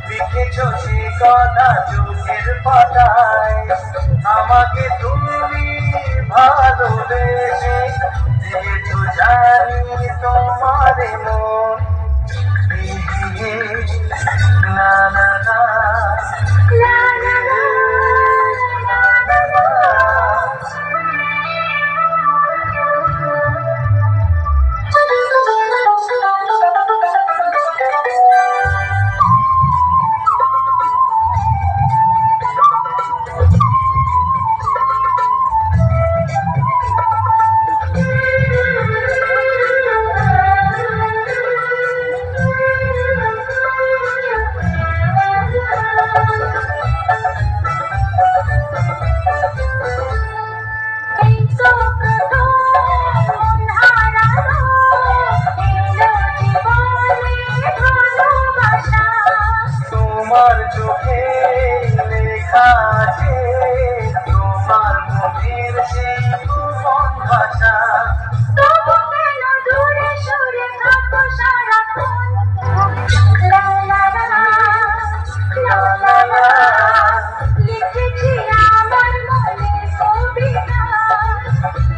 লিখেছো সে কথা চোখের পাতায়, আমাকে তুমি ভালোবেসে দিয়েছো জানি তোমারে মন। না না না তোমার চোখে লেখা আছে তোমার মনের সেই গোপন ভাষা। লিখেছি আমার মনে কবিতা,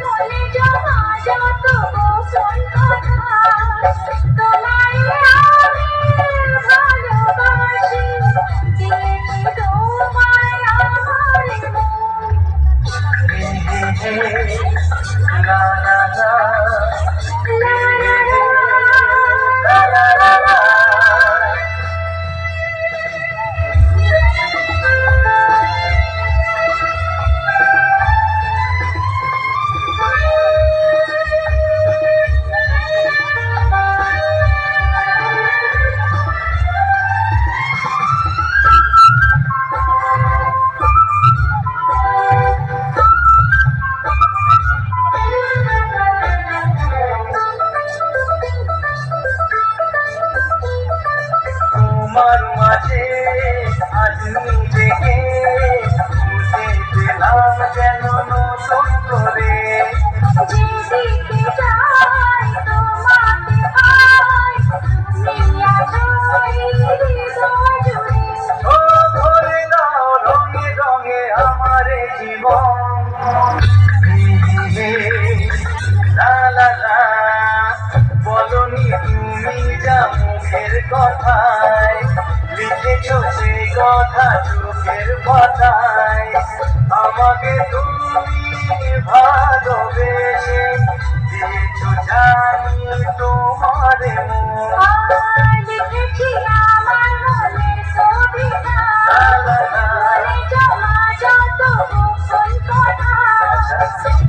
মনে জমা যত গোপন কথা, তোমায় আমি ভালোবাসি, দিয়েছি তোমায় আমার মন। না না না তোমার মাঝে আজ নিজেকে বুঝে পেলাম যেন নতুন করে। যেদিকে যাই তোমাকে পাই, তুমি আছো এই হৃদয় জুড়ে। ও ভরে দাও রঙে রঙে আমার জীবন। লা লা লা বলনি তুমি যা মুখের কথায়, লিখেছো সে কথা চোখের পাতায়, আমাকে তুমি ভালোবেসে দিয়েছো জানি তোমারে মন। লিখেছি আমার মনে কবিতা, মনে জমা যত গোপন কথা,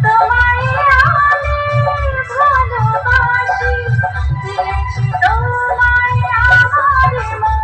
তোমায় আমি ভালোবাসি, দিয়েছি তোমায় আমার মন।